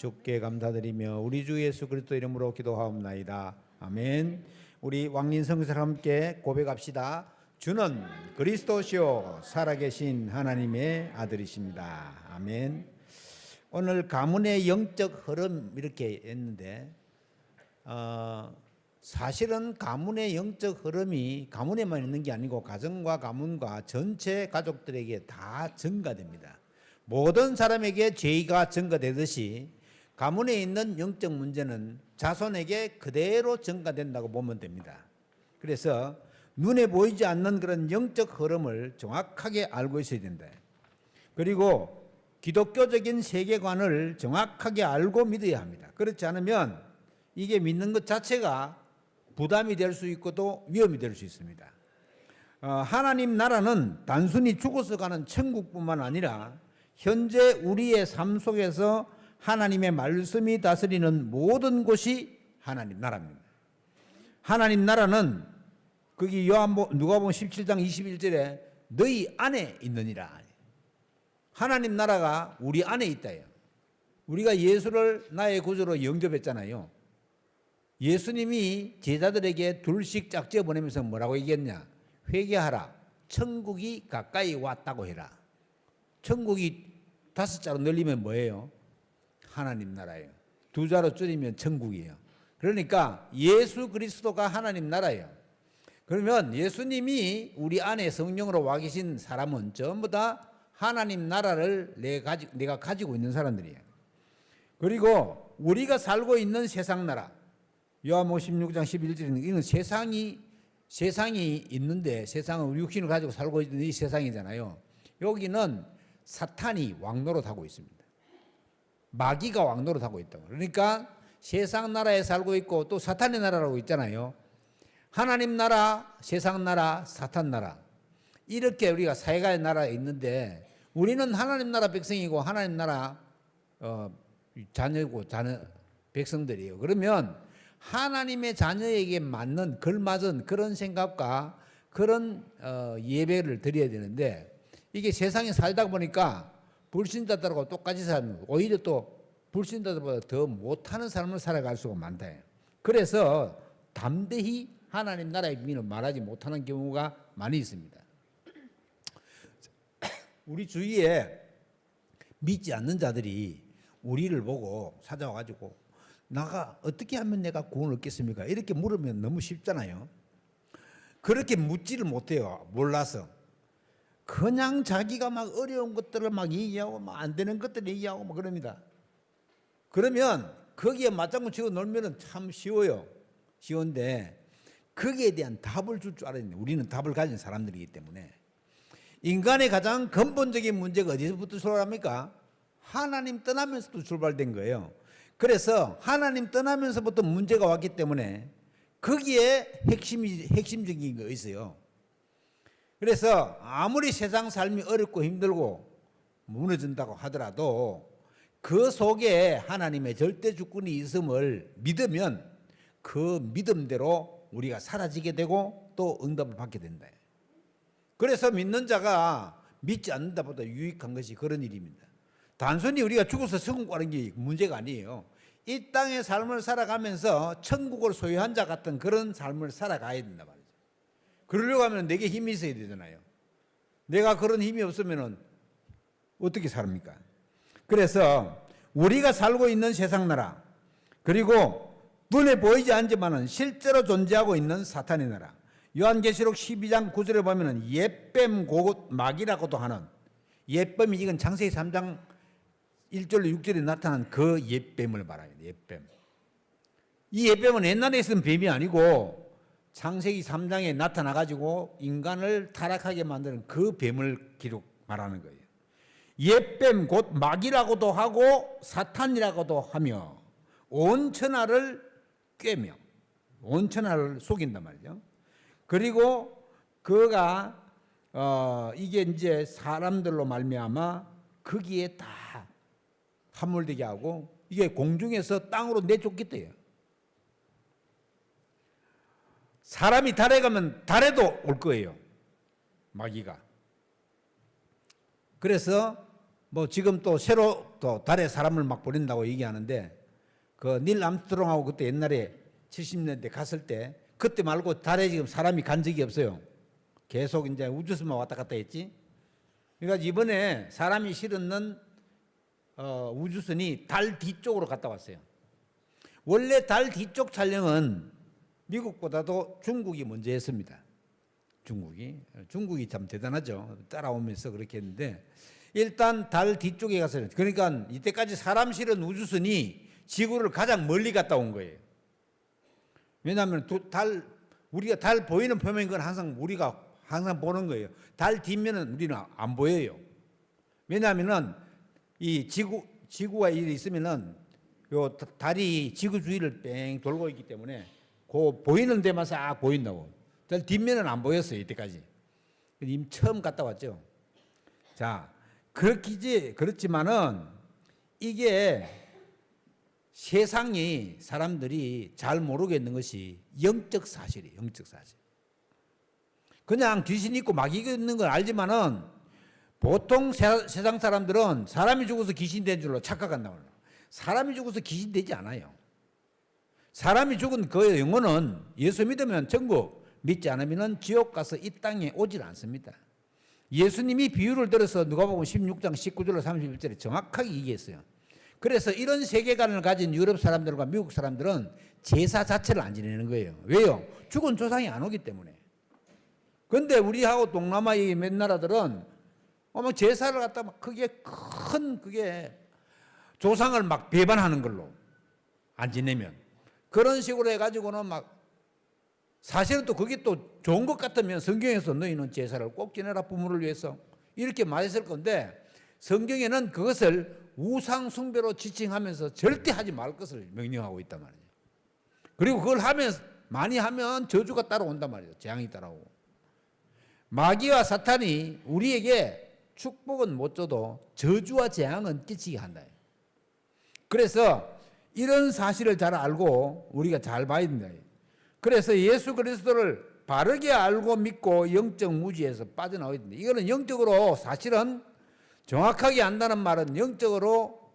주께 감사드리며 우리 주 예수 그리스도 이름으로 기도하옵나이다. 아멘. 우리 왕린 성사를 함께 고백합시다. 주는 그리스도시요 살아계신 하나님의 아들이십니다. 아멘. 오늘 가문의 영적 흐름 이렇게 했는데 사실은 가문의 영적 흐름이 가문에만 있는 게 아니고 가정과 가문과 전체 가족들에게 다 전가됩니다. 모든 사람에게 죄가 전가되듯이 가문에 있는 영적 문제는 자손에게 그대로 전가된다고 보면 됩니다. 그래서 눈에 보이지 않는 그런 영적 흐름을 정확하게 알고 있어야 된다. 그리고 기독교적인 세계관을 정확하게 알고 믿어야 합니다. 그렇지 않으면 이게 믿는 것 자체가 부담이 될 수 있고 또 위험이 될 수 있습니다. 하나님 나라는 단순히 죽어서 가는 천국뿐만 아니라 현재 우리의 삶 속에서 하나님의 말씀이 다스리는 모든 곳이 하나님 나라입니다. 하나님 나라는 거기 누가복음 17장 21절에 너희 안에 있느니라. 하나님 나라가 우리 안에 있다요. 우리가 예수를 나의 구주로 영접했잖아요. 예수님이 제자들에게 둘씩 짝지어 보내면서 뭐라고 얘기했냐? 회개하라. 천국이 가까이 왔다고 해라. 천국이 5자로 늘리면 뭐예요? 하나님 나라예요. 2자로 줄이면 천국이에요. 그러니까 예수 그리스도가 하나님 나라예요. 그러면 예수님이 우리 안에 성령으로 와 계신 사람은 전부 다 하나님 나라를 내가 가지고 있는 사람들이에요. 그리고 우리가 살고 있는 세상 나라, 요한복음 16장 11절에는 이건 세상이 있는데 세상은 우리 육신을 가지고 살고 있는 이 세상이잖아요. 여기는 사탄이 왕노릇하고 있습니다. 마귀가 왕노릇하고 있다고. 그러니까 세상 나라에 살고 있고 또 사탄의 나라라고 있잖아요. 하나님 나라, 세상 나라, 사탄 나라. 이렇게 우리가 사회가의 나라에 있는데 우리는 하나님 나라 백성이고 하나님 나라 자녀고 백성들이에요. 그러면 하나님의 자녀에게 맞는 걸맞은 그런 생각과 그런 예배를 드려야 되는데 이게 세상에 살다 보니까 불신자들하고 똑같이 사는 오히려 또 불신자들보다 더 못하는 삶을 살아갈 수가 많다. 그래서 담대히 하나님 나라의 비밀을 말하지 못하는 경우가 많이 있습니다. 우리 주위에 믿지 않는 자들이 우리를 보고 찾아와가지고 나가 어떻게 하면 내가 구원을 얻겠습니까? 이렇게 물으면 너무 쉽잖아요. 그렇게 묻지를 못해요. 몰라서. 그냥 자기가 막 어려운 것들을 막 얘기하고 막 안 되는 것들 얘기하고 막 그럽니다. 그러면 거기에 맞장구 치고 놀면 참 쉬워요. 쉬운데 거기에 대한 답을 줄 줄 알아야 돼요. 우리는 답을 가진 사람들이기 때문에. 인간의 가장 근본적인 문제가 어디서부터 출발합니까? 하나님 떠나면서도 출발된 거예요. 그래서 하나님 떠나면서부터 문제가 왔기 때문에 거기에 핵심적인 거 있어요. 그래서 아무리 세상 삶이 어렵고 힘들고 무너진다고 하더라도 그 속에 하나님의 절대 주권이 있음을 믿으면 그 믿음대로 우리가 사라지게 되고 또 응답을 받게 된다. 그래서 믿는 자가 믿지 않는다보다 유익한 것이 그런 일입니다. 단순히 우리가 죽어서 천국 가는 게 문제가 아니에요. 이 땅의 삶을 살아가면서 천국을 소유한 자 같은 그런 삶을 살아가야 된단 말이죠. 그러려고 하면 내게 힘이 있어야 되잖아요. 내가 그런 힘이 없으면 어떻게 삽니까? 그래서 우리가 살고 있는 세상 나라, 그리고 눈에 보이지 않지만은 실제로 존재하고 있는 사탄의 나라. 요한계시록 12장 9절에 보면은 옛뱀 곧 마귀라고도 하는 옛뱀이 이건 창세기 3장 1절로 6절에 나타난 그 옛뱀을 말해요. 옛뱀. 이 옛뱀은 옛날에 있던 뱀이 아니고 창세기 3장에 나타나가지고 인간을 타락하게 만드는 그 뱀을 말하는 거예요. 옛뱀 곧 마귀라고도 하고 사탄이라고도 하며 온 천하를 꿰며 온 천하를 속인단 말이죠. 그리고 그가 이게 이제 사람들로 말미암아 거기에 다 함몰되게 하고 이게 공중에서 땅으로 내쫓겠대요. 사람이 달에 가면 달에도 올 거예요. 마귀가. 그래서 뭐 지금 또 새로 또 달에 사람을 막 보낸다고 얘기하는데 그 닐 암스트롱하고 그때 옛날에 70년대 갔을 때 그때 말고 달에 지금 사람이 간 적이 없어요. 계속 이제 우주선만 왔다 갔다 했지. 그러니까 이번에 사람이 실었는 우주선이 달 뒤쪽으로 갔다 왔어요. 원래 달 뒤쪽 촬영은 미국보다도 중국이 먼저 했습니다. 중국이 참 대단하죠. 따라오면서 그렇게 했는데 일단 달 뒤쪽에 가서 그러니까 이때까지 사람 실은 우주선이 지구를 가장 멀리 갔다 온 거예요. 왜냐하면 우리가 달 보이는 표면인 건 항상 우리가 항상 보는 거예요. 달 뒷면은 우리는 안 보여요. 왜냐하면은 이 지구가 이리 있으면은 요 달이 지구 주위를 뺑 돌고 있기 때문에 그 보이는 데만 싹 보인다고. 달 뒷면은 안 보였어요 이때까지. 이미 처음 갔다 왔죠. 자, 그렇지만은 이게 세상이 사람들이 잘 모르겠는 것이 영적 사실이에요. 영적 사실. 그냥 귀신 있고 마귀가 있는 걸 알지만은 보통 세상 사람들은 사람이 죽어서 귀신 된 줄로 착각한다고 해요. 사람이 죽어서 귀신 되지 않아요. 사람이 죽은 그 영혼은 예수 믿으면 천국, 믿지 않으면 지옥 가서 이 땅에 오질 않습니다. 예수님이 비유를 들어서 누가복음 16장 19절로 31절에 정확하게 얘기했어요. 그래서 이런 세계관을 가진 유럽 사람들과 미국 사람들은 제사 자체를 안 지내는 거예요. 왜요? 죽은 조상이 안 오기 때문에. 그런데 우리하고 동남아 몇 나라들은 제사를 갖다 막 그게 조상을 막 배반하는 걸로 안 지내면 그런 식으로 해가지고는 막 사실은 또 그게 또 좋은 것 같으면 성경에서 너희는 제사를 꼭 지내라 부모를 위해서 이렇게 말했을 건데 성경에는 그것을 우상 숭배로 지칭하면서 절대 하지 말 것을 명령하고 있단 말이에요. 그리고 그걸 많이 하면 저주가 따라온단 말이에요. 재앙이 따라오고. 마귀와 사탄이 우리에게 축복은 못 줘도 저주와 재앙은 끼치게 한다. 그래서 이런 사실을 잘 알고 우리가 잘 봐야 된다. 그래서 예수 그리스도를 바르게 알고 믿고 영적 무지에서 빠져나와야 된다. 이거는 영적으로 사실은 정확하게 안다는 말은 영적으로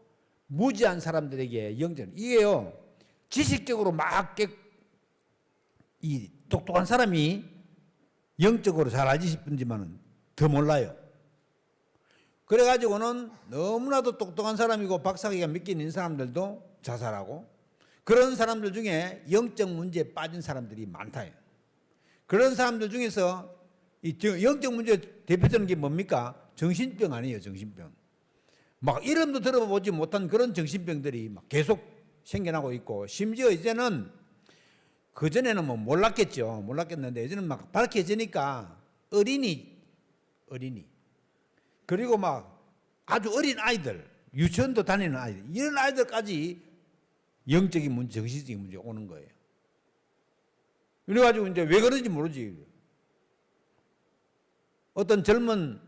무지한 사람들에게 이게요 지식적으로 이 똑똑한 사람이 영적으로 잘 알지 싶은지만은 더 몰라요. 그래가지고는 너무나도 똑똑한 사람이고 박사기가 몇 개 있는 사람들도 자살하고 그런 사람들 중에 영적 문제에 빠진 사람들이 많다. 그런 사람들 중에서 이 영적 문제 대표되는 게 뭡니까? 정신병 아니에요, 정신병. 막 이름도 들어보지 못한 그런 정신병들이 막 계속 생겨나고 있고 심지어 이제는 그전에는 뭐 몰랐겠는데 이제는 막 밝혀지니까 어린이 그리고 막 아주 어린 아이들 유치원도 다니는 아이들 이런 아이들까지 영적인 문제, 정신적인 문제가 오는 거예요. 그래가지고 이제 왜 그런지 모르지. 어떤 젊은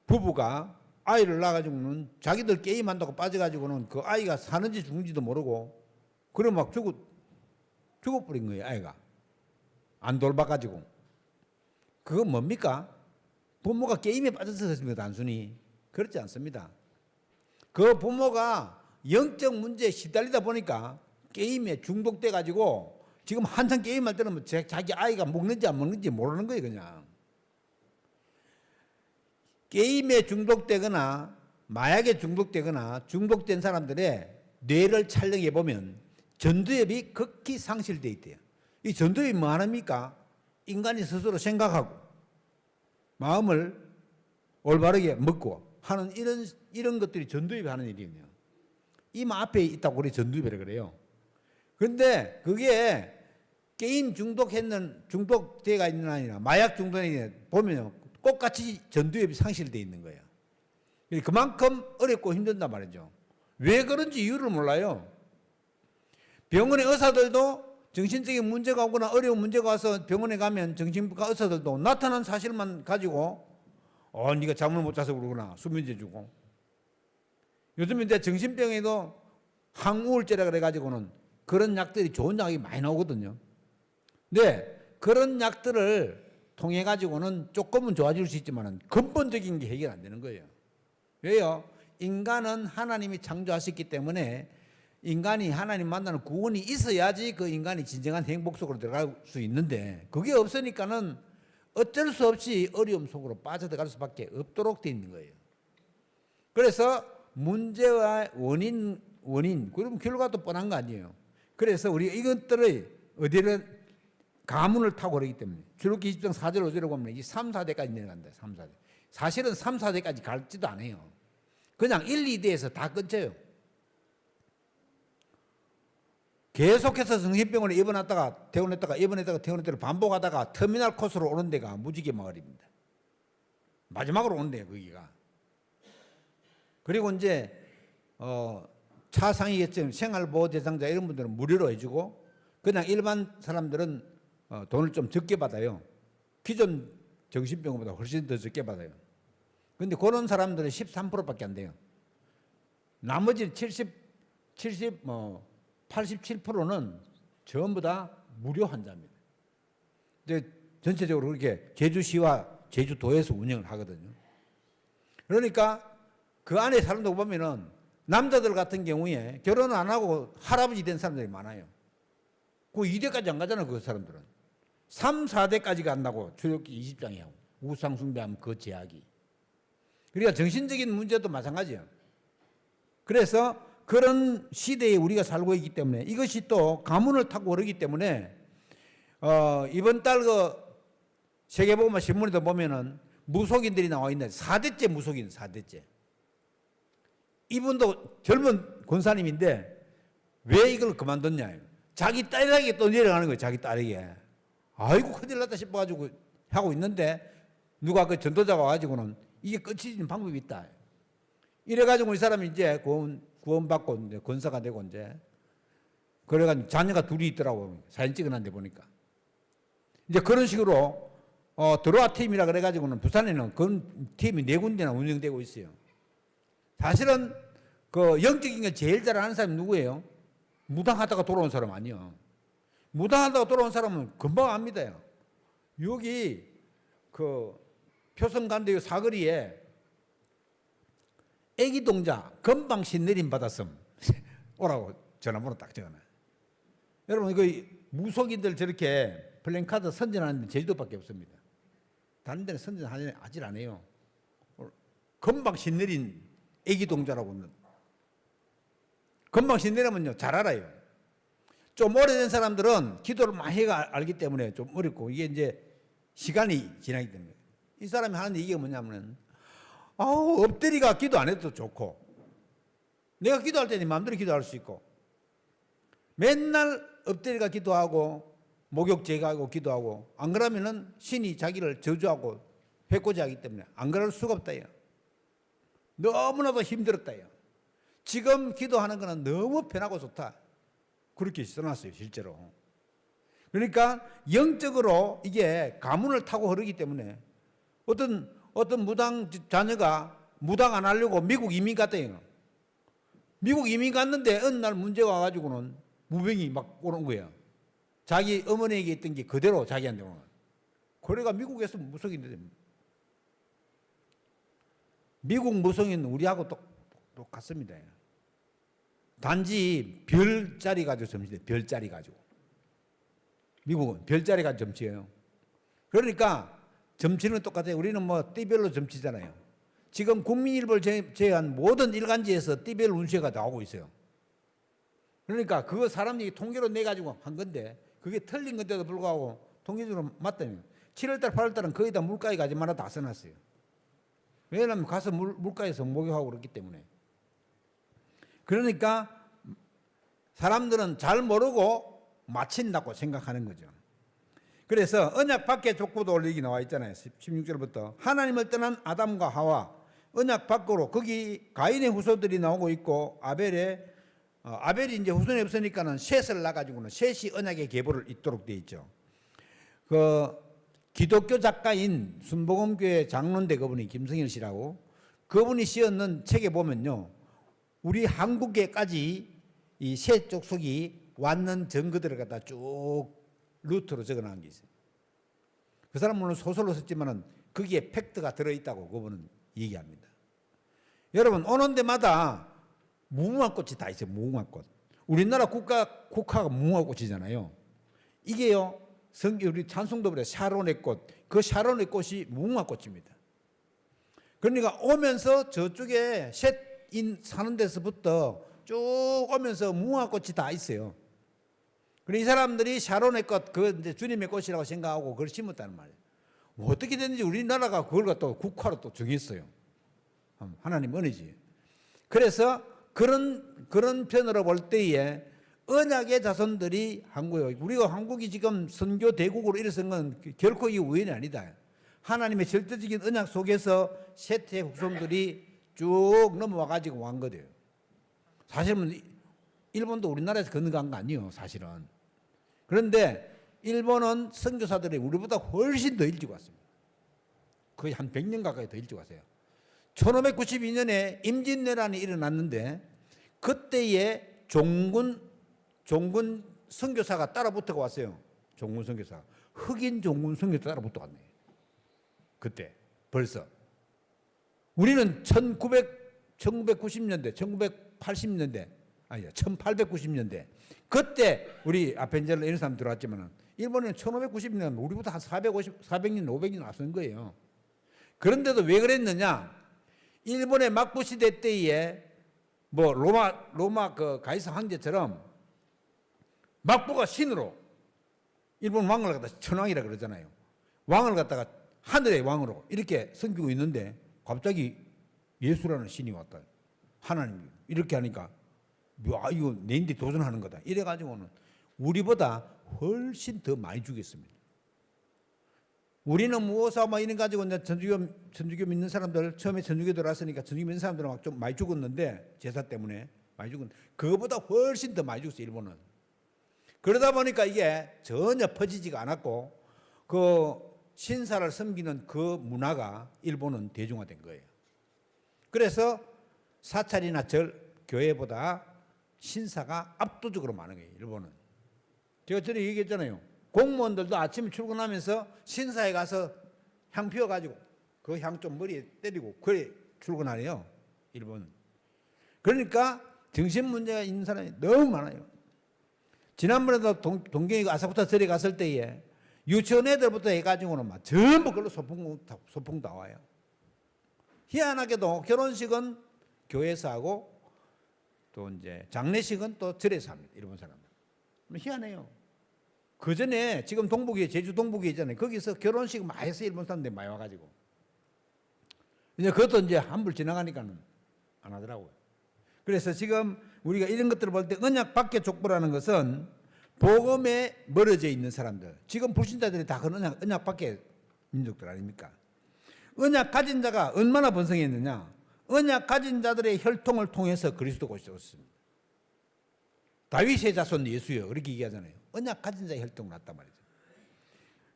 부부가 아이를 낳아가지고는 자기들 게임한다고 빠져가지고는 그 아이가 사는지 죽는지도 모르고 그래 막 죽어버린 거예요. 아이가 안 돌봐가지고. 그건 뭡니까? 부모가 게임에 빠져서 그렇습니다. 단순히 그렇지 않습니다. 그 부모가 영적 문제에 시달리다 보니까 게임에 중독돼 가지고 지금 한창 게임할 때는 뭐 자기 아이가 먹는지 안 먹는지 모르는 거예요. 그냥 게임에 중독되거나 마약에 중독되거나 중독된 사람들의 뇌를 촬영해 보면 전두엽이 극히 상실되어 있대요. 이 전두엽이 뭐 하십니까? 인간이 스스로 생각하고 마음을 올바르게 먹고 하는 이런 것들이 전두엽이 하는 일이거든요. 이마 앞에 있다고 우리 전두엽이라 그래요. 그런데 그게 게임 중독되가 있는 아니라 마약 중독에 보면 똑같이 전두엽이 상실되어 있는 거예요. 그만큼 어렵고 힘든단 말이죠. 왜 그런지 이유를 몰라요. 병원의 의사들도 정신적인 문제가 오거나 어려운 문제가 와서 병원에 가면 정신과 의사들도 나타난 사실만 가지고 네가 잠을 못 자서 그러구나 수면제 주고 요즘 이제 정신병에도 항우울제라 그래가지고는 그런 약들이 좋은 약이 많이 나오거든요. 근데 그런 약들을 통해 가지고는 조금은 좋아질 수 있지만 근본적인 게 해결 안 되는 거예요. 왜요? 인간은 하나님이 창조하셨기 때문에 인간이 하나님 만나는 구원이 있어야지 그 인간이 진정한 행복 속으로 들어갈 수 있는데 그게 없으니까는 어쩔 수 없이 어려움 속으로 빠져들어갈 수밖에 없도록 되어 있는 거예요. 그래서 문제와 원인 그럼 결과도 뻔한 거 아니에요. 그래서 우리가 이것들을 어디를 가문을 타고 그러기 때문에 출애굽기 20장 4절 5절에 보면 이 3, 4대까지 내려간다. 3, 4대. 사실은 3, 4대까지 갈지도 않아요. 그냥 1, 2대에서 다 끊져요. 계속해서 성심병원에 입원했다가 퇴원했다가 입원했다가 퇴원했다가 반복하다가 터미널 코스로 오는 데가 무지개 마을입니다. 마지막으로 오는 데가 거기가. 그리고 이제 차상위계층 생활보호 대상자 이런 분들은 무료로 해주고 그냥 일반 사람들은 돈을 좀 적게 받아요. 기존 정신병원보다 훨씬 더 적게 받아요. 그런데 그런 사람들은 13%밖에 안 돼요. 나머지 87%는 전부 다 무료 환자입니다. 이제 전체적으로 그렇게 제주시와 제주도에서 운영을 하거든요. 그러니까 그 안에 사람들 보면은 남자들 같은 경우에 결혼을 안 하고 할아버지 된 사람들이 많아요. 그 2대까지 안 가잖아요, 그 사람들은. 3, 4대까지 간다고 출애굽기 20장에 하고 우상 숭배하면 그 제약이. 그러니까 정신적인 문제도 마찬가지예요. 그래서 그런 시대에 우리가 살고 있기 때문에 이것이 또 가문을 타고 오르기 때문에 이번 달 그 세계보고만 신문에도 보면은 무속인들이 나와 있는데 4대째 무속인 4대째. 이분도 젊은 권사님인데 왜 이걸 그만뒀냐. 자기 딸에게 또 내려가는 거예요. 자기 딸에게. 아이고 큰일 났다 싶어가지고 하고 있는데 누가 그 전도자가 와가지고는 이게 끝이는 방법이 있다. 이래가지고 이 사람이 이제 구원받고 이제 권사가 되고 이제 그래가지고 자녀가 둘이 있더라고. 사진 찍어놨는데 보니까. 이제 그런 식으로 드로아 팀이라 그래가지고는 부산에는 그런 팀이 4군데나 운영되고 있어요. 사실은 그 영적인 걸 제일 잘 아는 사람이 누구예요? 무당하다가 돌아온 사람 아니요. 무당하다가 돌아온 사람은 금방 압니다. 여기 그 표성간대 사거리에 애기 동자 금방 신내림 받았음 오라고 전화번호 딱 적어놔요. 여러분 그 무속인들 저렇게 플랜카드 선전하는 데 제주도밖에 없습니다. 다른 데는 선전하질 않아요. 금방 신내린 애기 동자라고는. 금방 신내려면요 잘 알아요. 좀 오래된 사람들은 기도를 많이 해가 알기 때문에 좀 어렵고 이게 이제 시간이 지나기 때문에 이 사람이 하는 얘기가 뭐냐면은 엎드리가 기도 안 해도 좋고 내가 기도할 때는 마음대로 기도할 수 있고 맨날 엎드리가 기도하고 목욕 제거하고 기도하고 안 그러면은 신이 자기를 저주하고 회꼬지하기 때문에 안 그럴 수가 없다요. 너무나도 힘들었다요. 지금 기도하는 거는 너무 편하고 좋다. 그렇게 써놨어요, 실제로. 그러니까 영적으로 이게 가문을 타고 흐르기 때문에 어떤 무당 자녀가 무당 안 하려고 미국 이민 갔대요. 미국 이민 갔는데 어느 날 문제가 와가지고는 무병이 막 오는 거예요. 자기 어머니에게 있던 게 그대로 자기한테 오는 거예요. 그래가 미국에서 무속인이 됩니다. 미국 무속인은 우리하고 똑같습니다. 단지 별자리 가지고 점치돼요. 별자리 가지고. 미국은 별자리 가지고 점치해요. 그러니까 점치는 똑같아요. 우리는 뭐 띠별로 점치잖아요. 지금 국민일보를 제외한 모든 일간지에서 띠별 운세가 나오고 있어요. 그러니까 그거 사람 얘기 통계로 내가지고 한 건데 그게 틀린 건데도 불구하고 통계적으로 맞다면 7월달 8월달은 거의 다 물가에 가지 마라 다 써놨어요. 왜냐하면 가서 물가에서 목욕하고 그렇기 때문에. 그러니까 사람들은 잘 모르고 마친다고 생각하는 거죠. 그래서 언약 밖에 족보도 올리기 나와 있잖아요. 16절부터 하나님을 떠난 아담과 하와 언약 밖으로 거기 가인의 후손들이 나오고 있고 아벨이 이제 후손이 없으니까는 셋을 낳아가지고는 셋이 언약의 계보를 잇도록 되어 있죠. 그 기독교 작가인 순복음교회 장로인데 그분이 김성일 씨라고 그분이 씌었는 책에 보면요. 우리 한국에까지 이 셋 족속이 왔는 증거들을 갖다 쭉 루트로 적어놓은 게 있어요. 그 사람은 물론 소설로 썼지만은 거기에 팩트가 들어있다고 그분은 얘기합니다. 여러분 오는 데마다 무궁화 꽃이 다 있어요. 무궁화 꽃. 우리나라 국화가 무궁화 꽃이잖아요. 이게요. 우리 찬송도 그래. 샤론의 꽃. 그 샤론의 꽃이 무궁화 꽃입니다. 그러니까 오면서 저쪽에 셋인 사는 데서부터 쭉 오면서 무궁화 꽃이 다 있어요. 그리고 이 사람들이 샤론의 꽃, 그 이제 주님의 꽃이라고 생각하고 그걸 심었다는 말이에요. 어떻게 됐는지 우리나라가 그걸 또 국화로 또 정했어요. 하나님 은혜지. 그래서 그런 편으로 볼 때에 언약의 자손들이 한국에, 우리가 한국이 지금 선교 대국으로 일어선 건 결코 이 우연이 아니다. 하나님의 절대적인 언약 속에서 셋의 후손들이 쭉 넘어와 가지고 온 거예요. 사실은 일본도 우리나라에서 건너간 거 아니에요, 사실은. 그런데 일본은 선교사들이 우리보다 훨씬 더 일찍 왔습니다. 거의 한 100년 가까이 더 일찍 왔어요. 1592년에 임진왜란이 일어났는데 그때에 종군 선교사가 따라붙어 왔어요. 종군 선교사. 흑인 종군 선교사 따라붙어 왔네. 그때 벌써. 우리는 1990년대, 1980년대, 아니야, 1890년대. 그때 우리 아펜젤러 이런 사람 들어왔지만 일본은 1590년 우리보다 한 400년, 500년 앞선 거예요. 그런데도 왜 그랬느냐? 일본의 막부 시대 때에 뭐 로마 그 가이사 황제처럼 막부가 신으로 일본 왕을 갖다 천왕이라 그러잖아요. 왕을 갖다가 하늘의 왕으로 이렇게 섬기고 있는데 갑자기 예수라는 신이 왔다. 하나님 이렇게 하니까 이거 내인데 도전하는 거다. 이래가지고는 우리보다 훨씬 더 많이 죽였습니다. 우리는 무엇아 뭐 이런 가지고 이제 천주교 믿는 사람들 처음에 천주교 들어왔으니까 천주교 믿는 사람들은 막 좀 많이 죽었는데 제사 때문에 많이 죽었는데 그거보다 훨씬 더 많이 죽었어요. 일본은. 그러다 보니까 이게 전혀 퍼지지가 않았고 그 신사를 섬기는 그 문화가 일본은 대중화된 거예요. 그래서 사찰이나 절, 교회보다 신사가 압도적으로 많은 거예요. 일본은. 제가 전에 얘기했잖아요. 공무원들도 아침에 출근하면서 신사에 가서 향 피워가지고 그 향 좀 머리에 때리고 그래 출근하래요. 일본은. 그러니까 정신 문제가 있는 사람이 너무 많아요. 지난번에도 동경이 아사쿠사 절에 갔을 때에 유치원 애들부터 해가지고는 막 전부 그걸로 소풍 다 와요. 희한하게도 결혼식은 교회에서 하고 또 이제 장례식은 또 절에서 합니다. 일본 사람들. 희한해요. 그 전에 지금 동북이 제주 동북이 있잖아요. 거기서 결혼식 많이 해서 일본 사람들이 많이 와가지고 이제 그것도 이제 한불 지나가니까는 안 하더라고요. 그래서 지금 우리가 이런 것들을 볼 때 언약 밖의 족보라는 것은 복음에 멀어져 있는 사람들. 지금 불신자들이 다 그 언약 밖의 민족들 아닙니까? 언약 가진 자가 얼마나 번성했느냐? 언약 가진 자들의 혈통을 통해서 그리스도가 오셨습니다. 다윗의 자손 예수여 그렇게 얘기하잖아요. 언약 가진 자의 혈통을 낳았단 말이죠.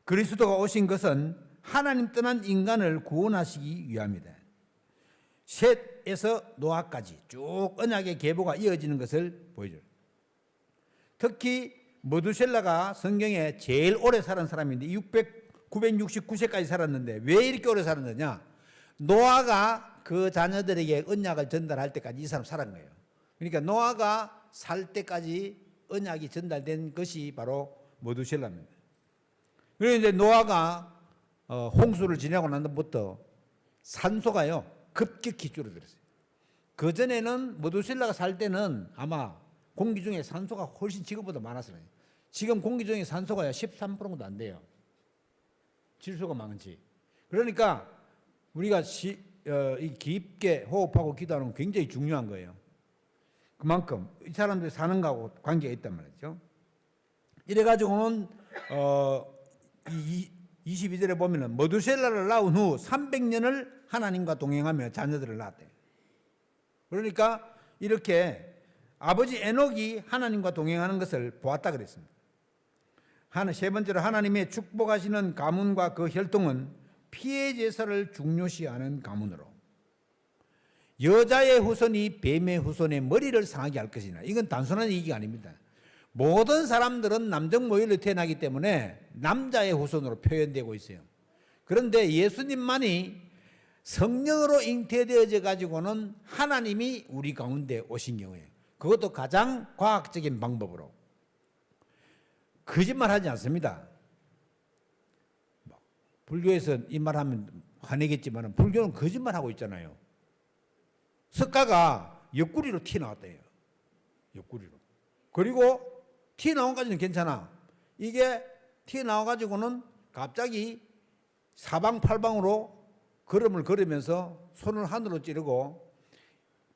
그리스도가 오신 것은 하나님 떠난 인간을 구원하시기 위함이다. 셋에서 노아까지 쭉 언약의 계보가 이어지는 것을 보여줘요. 특히 모두셀라가 성경에 제일 오래 살은 사람인데 969세까지 살았는데 왜 이렇게 오래 살았느냐? 노아가 그 자녀들에게 언약을 전달할 때까지 이 사람 살은 거예요. 그러니까 노아가 살 때까지 언약이 전달된 것이 바로 모두셀라입니다. 그리고 이제 노아가 홍수를 지나고 난 다음부터 산소가요 급격히 줄어들었어요. 그 전에는 모두셀라가 살 때는 아마 공기 중에 산소가 훨씬 지금보다 많았어요. 지금 공기 중에 산소가 13%도 안 돼요. 질소가 많은지. 그러니까 우리가 깊게 호흡하고 기도하는 건 굉장히 중요한 거예요. 그만큼 이 사람들이 사는 거하고 관계가 있단 말이죠. 이래가지고는 22절에 보면은 모두셀라를 낳은 후 300년을 하나님과 동행하며 자녀들을 낳았대요. 그러니까 이렇게 아버지 에녹이 하나님과 동행하는 것을 보았다 그랬습니다. 세 번째로 하나님의 축복하시는 가문과 그 혈통은 피해 제사를 중요시하는 가문으로 여자의 후손이 뱀의 후손의 머리를 상하게 할 것이나 이건 단순한 얘기가 아닙니다. 모든 사람들은 남정 모혈로 태어나기 때문에 남자의 후손으로 표현되고 있어요. 그런데 예수님만이 성령으로 잉태되어져 가지고는 하나님이 우리 가운데 오신 경우에, 그것도 가장 과학적인 방법으로, 거짓말하지 않습니다. 불교에서 이 말하면 화내겠지만 불교는 거짓말하고 있잖아요. 석가가 옆구리로 튀어나왔대요. 옆구리로. 그리고 튀어나온 까지는 괜찮아. 이게 튀어나와가지고는 갑자기 사방팔방으로 걸음을 걸으면서 손을 하늘로 찌르고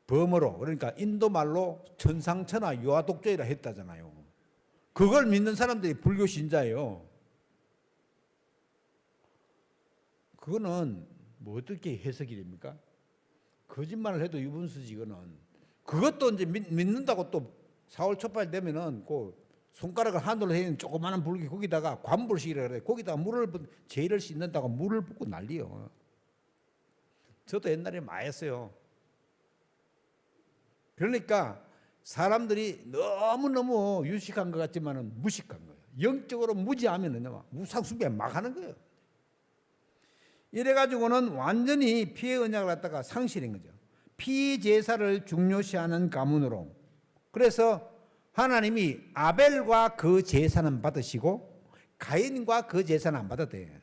범어로, 그러니까 인도말로 천상천하 유아독조이라 했다잖아요. 그걸 믿는 사람들이 불교 신자예요. 그거는 뭐 어떻게 해석이 됩니까? 거짓말을 해도 유분수지. 이거는 그것도 이제 믿는다고 또 4월 초발 되면은 그 손가락을 하늘로 해는 조그마한 불기 거기다가 관불식이라 그래. 거기다가 물을 죄를 씻는다고 물을 붓고 난리요. 저도 옛날에 많이 했어요. 그러니까 사람들이 너무너무 유식한 것 같지만은 무식한 거예요. 영적으로 무지하면은요, 무상숭배 막 하는 거예요. 이래가지고는 완전히 피의 언약을 갖다가 상실한 거죠. 피 제사를 중요시하는 가문으로. 그래서 하나님이 아벨과 그 제사는 받으시고 가인과 그 제사는 안 받았대요.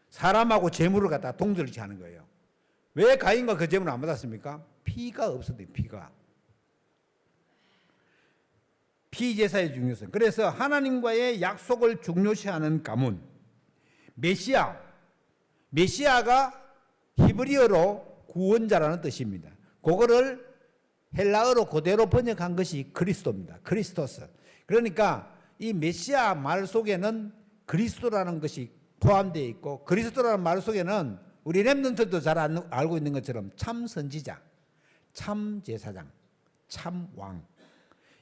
사람하고 재물을 갖다 동떨어지 하는 거예요. 왜 가인과 그 재물을 안 받았습니까? 피가 없었대요. 피가. 피 제사의 중요성. 그래서 하나님과의 약속을 중요시하는 가문. 메시아가 히브리어로 구원자라는 뜻입니다. 그거를 헬라어로 그대로 번역한 것이 그리스도입니다. 그리스토스. 그러니까 이 메시아 말 속에는 그리스도라는 것이 포함되어 있고, 그리스도라는 말 속에는 우리 렘넌트도 잘 알고 있는 것처럼 참 선지자, 참 제사장, 참 왕,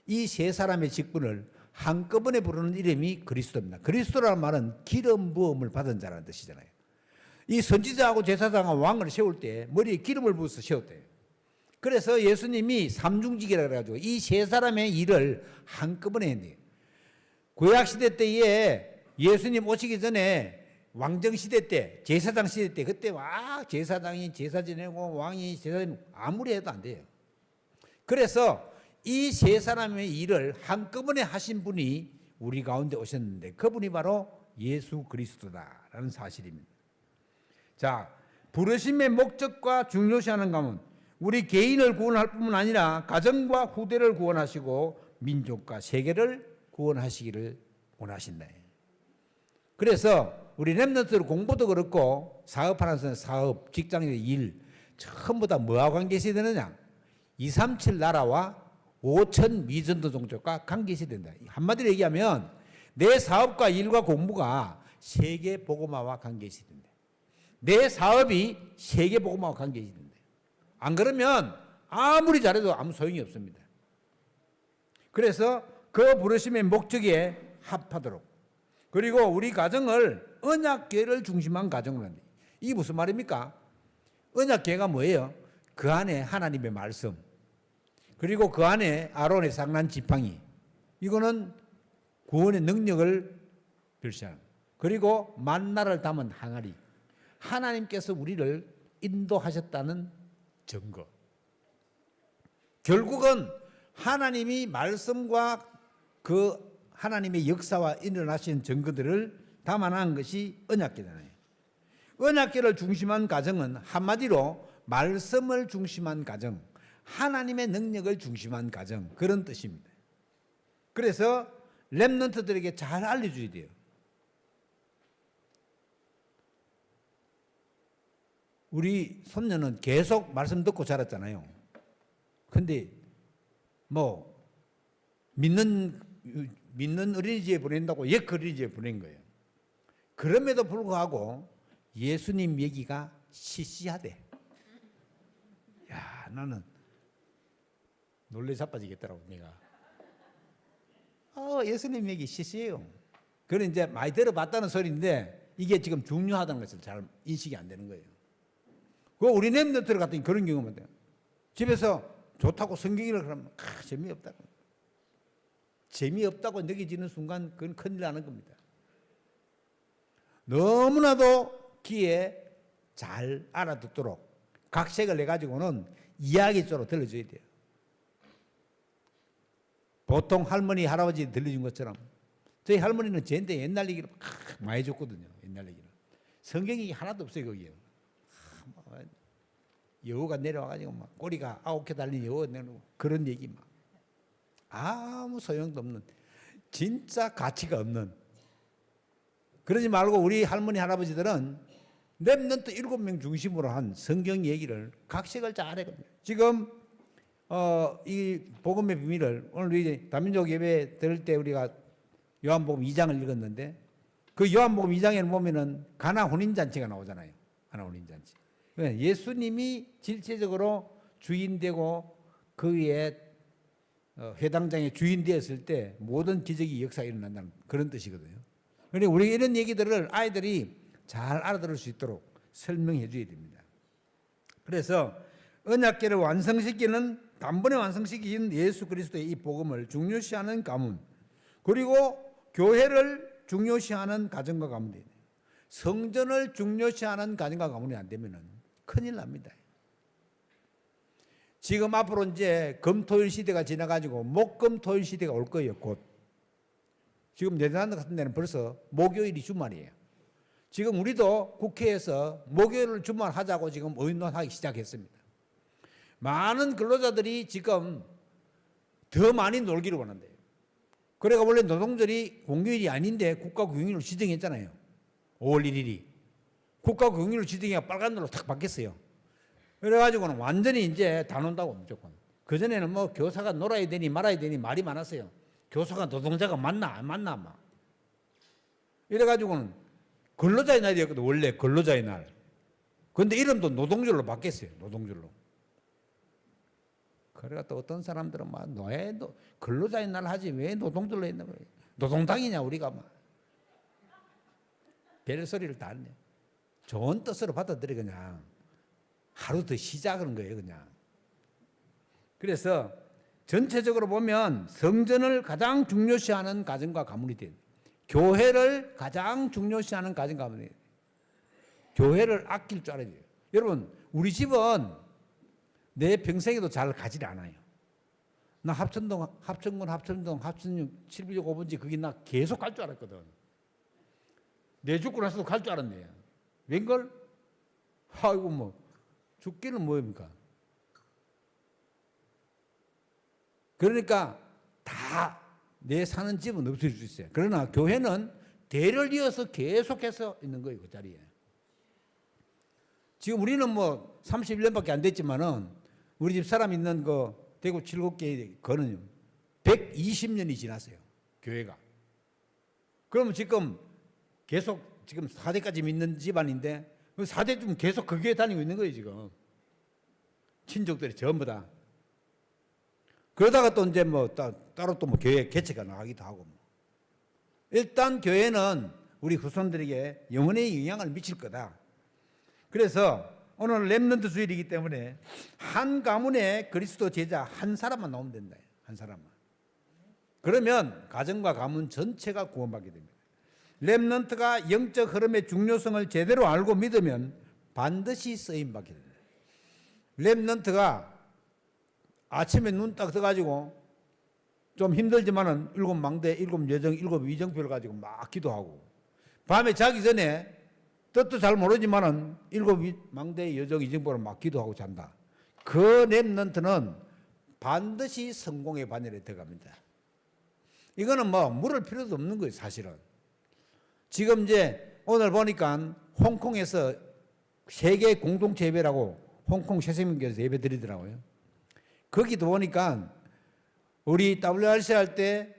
이 세 사람의 직분을 한꺼번에 부르는 이름이 그리스도입니다. 그리스도라는 말은 기름 부음을 받은 자라는 뜻이잖아요. 이 선지자하고 제사장과 왕을 세울 때 머리에 기름을 부어서 세웠대요. 그래서 예수님이 삼중직이라 그래가지고 이 세 사람의 일을 한꺼번에 했네요. 구약시대 때에 예수님 오시기 전에 왕정시대 때, 제사장 시대 때, 그때 제사장이 제사 지내고 왕이 제사 지내고 아무리 해도 안 돼요. 그래서 이 세 사람의 일을 한꺼번에 하신 분이 우리 가운데 오셨는데, 그분이 바로 예수 그리스도다라는 사실입니다. 자, 부르심의 목적과 중요시하는 가문. 우리 개인을 구원할 뿐만 아니라 가정과 후대를 구원하시고 민족과 세계를 구원하시기를 원하신다. 그래서 우리 렘넌트들 공부도 그렇고 사업하는 사람 사업, 직장의 일 전부 다 뭐와 관계 있어야 되느냐? 237 나라와 5천 미전도 종족과 관계 있어야 된다. 한마디로 얘기하면 내 사업과 일과 공부가 세계 복음화와 관계 있어야 된다. 내 사업이 세계 복음화와 관계 있어야 된다. 안 그러면 아무리 잘해도 아무 소용이 없습니다. 그래서 그 부르심의 목적에 합하도록, 그리고 우리 가정을 언약궤를 중심한 가정으로 한다. 이게 무슨 말입니까? 언약궤가 뭐예요? 그 안에 하나님의 말씀, 그리고 그 안에 아론의 쌍난 지팡이, 이거는 구원의 능력을 biểu 시하는, 그리고 만나를 담은 항아리, 하나님께서 우리를 인도하셨다는 증거. 결국은 하나님이 말씀과 그 하나님의 역사와 일어나신 증거들을 담아낸 것이 언약궤잖아요. 언약궤를 중심한 가정은 한마디로 말씀을 중심한 가정, 하나님의 능력을 중심한 가정, 그런 뜻입니다. 그래서 렘넌트들에게 잘 알려줘야 돼요. 우리 손녀는 계속 말씀 듣고 자랐잖아요. 근데 뭐 믿는 어린이집에 보낸다고 예크 어린이집에 보낸 거예요. 그럼에도 불구하고 예수님 얘기가 시시하대. 야, 나는 놀래 자빠지겠더라고 내가. 예수님 얘기 시시해요. 그건 이제 많이 들어봤다는 소리인데 이게 지금 중요하다는 것을 잘 인식이 안 되는 거예요. 그 우리 렘넌트들 같은 그런 경우만 돼요. 집에서 좋다고 성경이라 그러면 재미없다고. 재미없다고 느껴지는 순간 그건 큰일 나는 겁니다. 너무나도 귀에 잘 알아듣도록 각색을 내가지고는 이야기적으로 들려줘야 돼요. 보통 할머니, 할아버지 들려준 것처럼 저희 할머니는 저한테 옛날 얘기를 막 많이 해줬거든요. 옛날 얘기를. 성경이 하나도 없어요 거기에. 여우가 내려와가지고 막 꼬리가 9개 달린 여우가 내려오고 그런 얘기 막 아무 소용도 없는 진짜 가치가 없는. 그러지 말고 우리 할머니 할아버지들은 렘넌트 7명 중심으로 한 성경 얘기를 각색을 잘 했거든요. 지금 이 복음의 비밀을 오늘 우리 다민족 예배 들을 때 우리가 요한복음 2장을 읽었는데 그 요한복음 2장에 보면은 가나 혼인잔치가 나오잖아요. 가나 혼인잔치. 예수님이 질체적으로 주인되고 그 위에 회당장의 주인 되었을 때 모든 기적이 역사가 일어난다는 그런 뜻이거든요. 그런데 우리 이런 얘기들을 아이들이 잘 알아들을 수 있도록 설명해 줘야 됩니다. 그래서 언약궤를 완성시키는 단번에 완성시킨 예수 그리스도의 이 복음을 중요시하는 가문, 그리고 교회를 중요시하는 가정과 가문이 돼요. 성전을 중요시하는 가정과 가문이 안 되면 큰일 납니다. 지금 앞으로 이제 금토일 시대가 지나가지고 목금토일 시대가 올 거예요. 곧. 지금 네덜란드 같은 데는 벌써 목요일이 주말이에요. 지금 우리도 국회에서 목요일을 주말하자고 지금 의논하기 시작했습니다. 많은 근로자들이 지금 더 많이 놀기를 원한대요. 그래가 원래 노동절이 공휴일이 아닌데 국가공휴일로 지정했잖아요. 5월 1일이. 국가공휴일로 지정해야 빨간 날로 탁 바뀌었어요. 그래가지고는 완전히 이제 다 논다고 무조건. 그전에는 뭐 교사가 놀아야 되니 말아야 되니 말이 많았어요. 교사가 노동자가 맞나 안 맞나 막. 이래가지고는 근로자의 날이었거든. 원래 근로자의 날. 그런데 이름도 노동절로 바뀌었어요. 노동절로. 그래가 또 어떤 사람들은 막 왜 근로자의 날 하지 왜 노동절로 했나 거예요. 노동당이냐 우리가 막. 별 소리를 다 했네. 좋은 뜻으로 받아들여 그냥. 하루 더 쉬자는 거예요 그냥. 그래서 전체적으로 보면 성전을 가장 중요시하는 가정과 가문이 된, 교회를 가장 중요시하는 가정과 가문이 된, 교회를 아낄 줄 알아야 돼요. 여러분 우리 집은 내 평생에도 잘 가지 않아요. 나 합천동 716 5번지 거기 나 계속 갈 줄 알았거든. 내 죽고 나서도 갈 줄 알았네. 웬걸? 아이고 뭐 죽기는 뭐입니까? 그러니까 다 내 사는 집은 없을 수 있어요. 그러나 교회는 대를 이어서 계속해서 있는 거예요. 그 자리에. 지금 우리는 뭐 31년밖에 안 됐지만은 우리 집 사람 있는 그 대구 7곡교회 거는 120년이 지났어요. 교회가. 그러면 지금 계속 지금 4대까지 믿는 집안인데 4대 좀 계속 그 교회 다니고 있는 거예요 지금. 친족들이 전부 다. 그러다가 또 이제 뭐 따로 또 뭐 교회 개체가 나가기도 하고 뭐. 일단 교회는 우리 후손들에게 영원히 영향을 미칠 거다. 그래서 오늘 렘넌트 주일이기 때문에 한 가문에 그리스도 제자 한 사람만 나오면 된다. 한 사람만. 그러면 가정과 가문 전체가 구원받게 됩니다. 렘넌트가 영적 흐름의 중요성을 제대로 알고 믿으면 반드시 쓰임받게 됩니다. 렘넌트가 아침에 눈 딱 떠가지고 좀 힘들지만은 7망대, 7여정, 7위정표를 가지고 막 기도하고 밤에 자기 전에 뜻도 잘 모르지만은 7망대, 여정, 이정표를 막 기도하고 잔다. 그 렘넌트는 반드시 성공의 반열에 들어갑니다. 이거는 뭐 물을 필요도 없는 거예요, 사실은. 지금 이제 오늘 보니까 홍콩에서 세계 공동체 예배라고 홍콩 새생명교회에서 예배 드리더라고요. 거기도 보니까 우리 WRC 할 때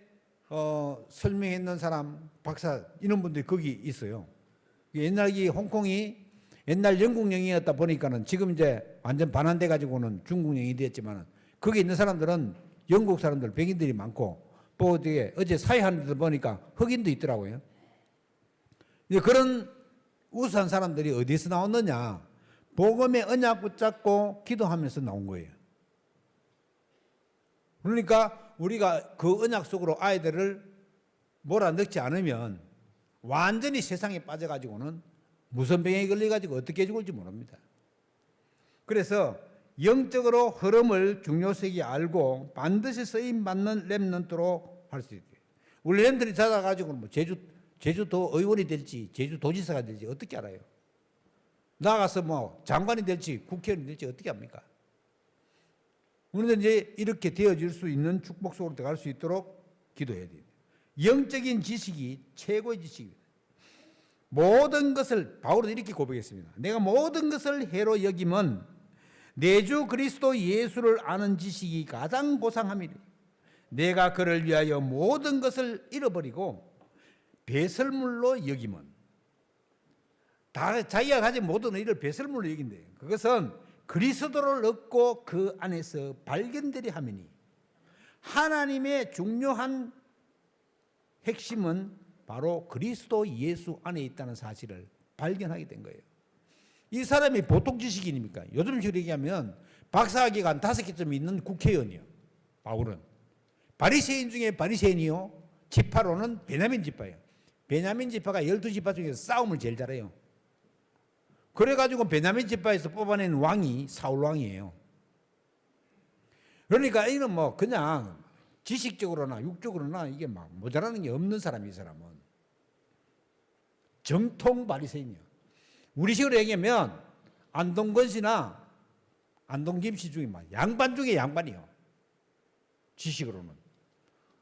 설명했는 사람, 박사 이런 분들이 거기 있어요. 옛날 이 홍콩이 옛날 영국령이었다 보니까는 지금 이제 완전 반환돼 가지고는 중국령이 되었지만은 거기 있는 사람들은 영국 사람들, 백인들이 많고 또 어제 사회하는 데 보니까 흑인도 있더라고요. 그런 우수한 사람들이 어디서 나왔느냐? 복음의 언약 붙잡고 기도하면서 나온 거예요. 그러니까 우리가 그 언약 속으로 아이들을 몰아넣지 않으면 완전히 세상에 빠져가지고는 무슨 병에 걸려가지고 어떻게 죽을지 모릅니다. 그래서 영적으로 흐름을 중요성이 알고 반드시 쓰임받는 렘넌트로 할 수 있대요. 우리 렘넌트들이 찾아가지고 뭐 제주도 의원이 될지 제주도지사가 될지 어떻게 알아요? 나가서 뭐 장관이 될지 국회의원이 될지 어떻게 합니까? 우리는 이제 이렇게 되어질 수 있는 축복 속으로 들어갈 수 있도록 기도해야 돼요. 영적인 지식이 최고의 지식입니다. 모든 것을 바울은 이렇게 고백했습니다. 내가 모든 것을 해로 여김은 내 주 그리스도 예수를 아는 지식이 가장 고상함이니 내가 그를 위하여 모든 것을 잃어버리고 배설물로 여김은 다 자기가 가진 모든 일을 배설물로 여긴대요. 그것은 그리스도를 얻고 그 안에서 발견되리 함이니 하나님의 중요한 핵심은 바로 그리스도 예수 안에 있다는 사실을 발견하게 된 거예요. 이 사람이 보통 지식인입니까? 요즘식으로 얘기하면 박사학위가 한 5개쯤 있는 국회의원이요. 바울은 바리새인 중에 바리새인이요. 지파로는 베냐민 지파예요. 베냐민 지파가 12지파 중에서 싸움을 제일 잘해요. 그래가지고 베냐민 지파에서 뽑아낸 왕이 사울 왕이에요. 그러니까 이는 뭐 그냥 지식적으로나 육적으로나 이게 막 모자라는 게 없는 사람이, 이 사람은 정통 바리새인이야. 우리식으로 얘기하면 안동건 씨나 안동김 씨 중에 막 양반 중에 양반이요. 지식으로는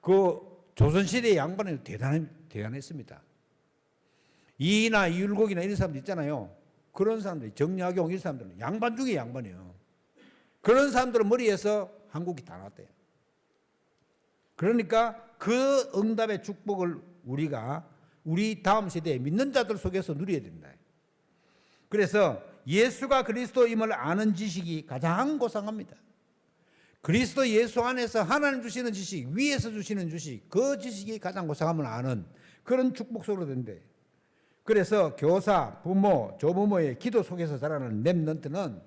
그 조선시대의 양반은 대단했습니다. 이이나 이율곡이나 이런 사람들 있잖아요. 그런 사람들, 정약용 이런 사람들은 양반 중에 양반이에요. 그런 사람들은 머리에서 한국이 다 나왔대요. 그러니까 그 응답의 축복을 우리가 우리 다음 세대에 믿는 자들 속에서 누려야 됩니다. 그래서 예수가 그리스도임을 아는 지식이 가장 고상합니다. 그리스도 예수 안에서 하나님 주시는 지식, 위에서 주시는 지식, 그 지식이 가장 고상함을 아는 그런 축복 속으로 된대. 그래서 교사, 부모, 조부모의 기도 속에서 자라는 렘넌트는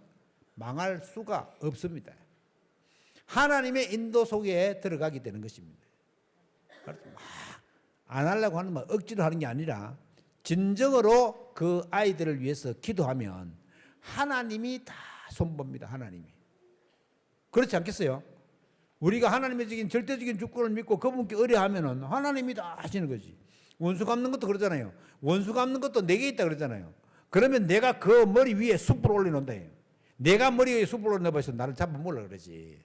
망할 수가 없습니다. 하나님의 인도 속에 들어가게 되는 것입니다. 안 하려고 하는 말, 억지로 하는 게 아니라 진정으로 그 아이들을 위해서 기도하면 하나님이 다 손봅니다. 하나님이. 그렇지 않겠어요? 우리가 하나님의 적인 절대적인 주권을 믿고 그분께 의뢰하면 하나님이 다 하시는 거지. 원수 갚는 것도 그러잖아요. 원수 갚는 것도 내게 있다 그러잖아요. 그러면 내가 그 머리 위에 숲을 올려놓는다 해요. 내가 머리 위에 숲을 올려놓아서 나를 잡아먹으려고 그러지.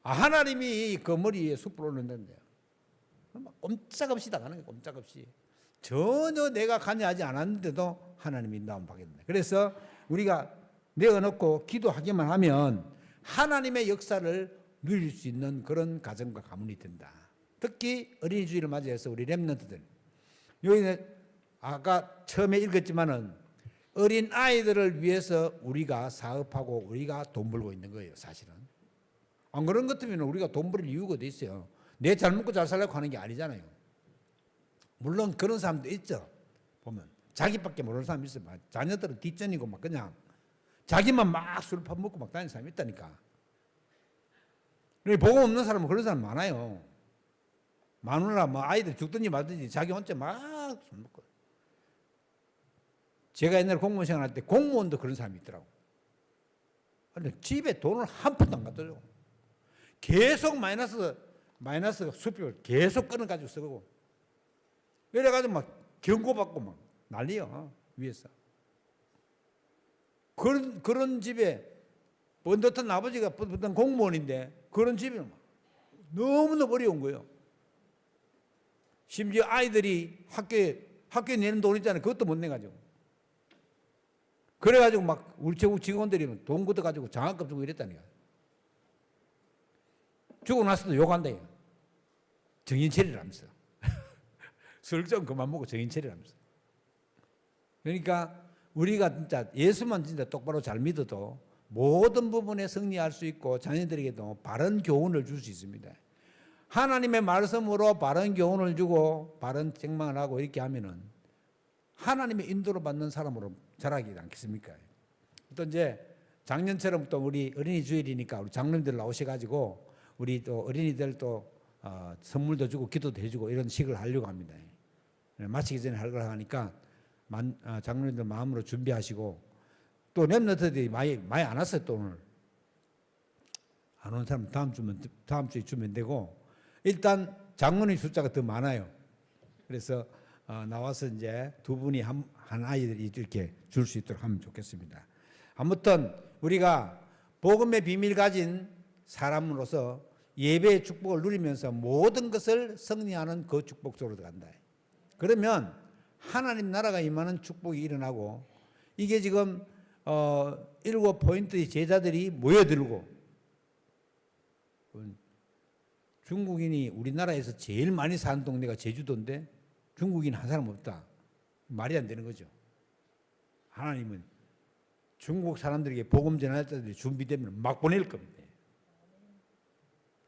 하나님이 그 머리 위에 숲을 올려놓는데요. 꼼짝없이 나가는 거예요. 꼼짝없이. 전혀 내가 관여하지 않았는데도 하나님이 인도함을 받게 된다. 그래서 우리가 내어놓고 기도하기만 하면 하나님의 역사를 누릴 수 있는 그런 가정과 가문이 된다. 특히 어린이 주일을 맞이해서 우리 렘넌트들, 여기는 아까 처음에 읽었지만은 어린 아이들을 위해서 우리가 사업하고 우리가 돈 벌고 있는 거예요. 사실은 안 그런 것 같으면 우리가 돈 벌 이유가 어디 있어요? 내 잘 먹고 잘 살려고 하는 게 아니잖아요. 물론 그런 사람도 있죠. 보면 자기밖에 모르는 사람이 있어요. 자녀들은 뒷전이고 막 그냥 자기만 막 술 퍼먹고 막 다니는 사람이 있다니까. 복음 없는 사람은 그런 사람 많아요. 마누라 뭐 아이들 죽든지 말든지 자기 혼자 막 술 먹고. 제가 옛날에 공무원 생활할 때 공무원도 그런 사람이 있더라고. 근데 집에 돈을 한 푼도 안 갖다 줘. 계속 마이너스 수표를 계속 끊어가지고 쓰고. 이래가지고 막 경고받고 막 난리요. 위에서. 그런 집에 번듯한 아버지가 번듯한 공무원인데 그런 집에는 막 너무너무 어려운 거예요. 심지어 아이들이 학교에 내는 돈 있잖아요. 그것도 못 내가지고. 그래가지고 막 우리 제국 직원들이 돈 걷어가지고 장학금 주고 이랬다니까. 주고 나서도 욕한대요. 정신 차리라면서. 술 좀 그만 먹고 정신 차리라면서. 그러니까 우리가 진짜 예수만 진짜 똑바로 잘 믿어도 모든 부분에 승리할 수 있고 자녀들에게도 바른 교훈을 줄 수 있습니다. 하나님의 말씀으로 바른 교훈을 주고 바른 책망을 하고 이렇게 하면은 하나님의 인도를 받는 사람으로 자라지 않겠습니까? 또 이제 작년처럼 또 우리 어린이 주일이니까 우리 장로님들 나오셔가지고 우리 또 어린이들 또 선물도 주고 기도도 해주고 이런 식을 하려고 합니다. 마치기 전에 할 걸 하니까 장로님들 마음으로 준비하시고 또 렘넌트들이 많이 안 왔어요. 또 오늘 안 오는 사람 다음 주에 주면 되고 일단 장로님 숫자가 더 많아요. 그래서 나와서 이제 두 분이 한 아이들이 이렇게 줄 수 있도록 하면 좋겠습니다. 아무튼 우리가 복음의 비밀 가진 사람으로서 예배의 축복을 누리면서 모든 것을 승리하는 그 축복 속으로 들어간다. 그러면 하나님 나라가 임하는 축복이 일어나고 이게 지금 7포인트의 제자들이 모여들고 중국인이 우리나라에서 제일 많이 사는 동네가 제주도인데 중국인 한 사람 없다. 말이 안 되는 거죠. 하나님은 중국 사람들에게 복음 전할 때들이 준비되면 막 보낼 겁니다.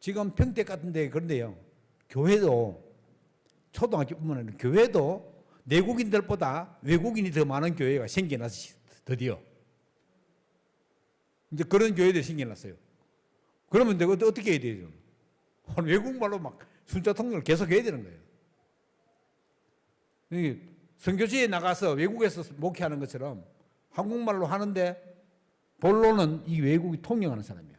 지금 평택 같은 데 그런데요. 교회도 초등학교 보면 교회도 내국인들보다 외국인이 더 많은 교회가 생겨났어요. 드디어. 이제 그런 교회들이 생겨났어요. 그러면 내가 어떻게 해야 되죠? 외국말로 막 숫자 통역을 계속 해야 되는 거예요. 선교지에 나가서 외국에서 목회하는 것처럼 한국말로 하는데 본론은 이 외국이 통역하는 사람이야.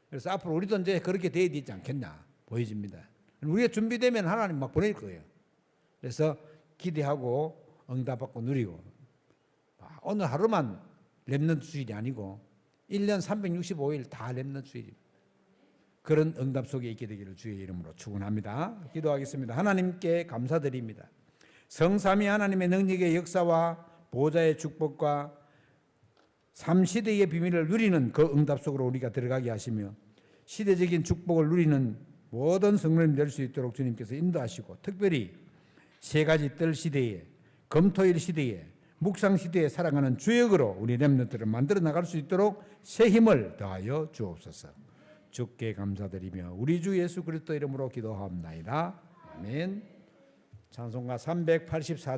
그래서 앞으로 우리도 이제 그렇게 돼야 되지 않겠나 보여집니다. 우리가 준비되면 하나님 막 보낼 거예요. 그래서 기대하고 응답받고 누리고 오늘 하루만 렘넌트 주일이 아니고 1년 365일 다 렘넌트 주일입니다. 그런 응답 속에 있게 되기를 주의 이름으로 축원합니다. 기도하겠습니다. 하나님께 감사드립니다. 성삼위 하나님의 능력의 역사와 보좌의 축복과 3시대의 비밀을 누리는 그 응답 속으로 우리가 들어가게 하시며 시대적인 축복을 누리는 모든 성도님 될 수 있도록 주님께서 인도하시고 특별히 세 가지 뜰 시대에 금토일 시대에 묵상 시대에 살아가는 주역으로 우리 렘넌트를 만들어 나갈 수 있도록 새 힘을 더하여 주옵소서. 주께 감사드리며 우리 주 예수 그리스도 이름으로 기도하옵나이다. 아멘. 찬송가 384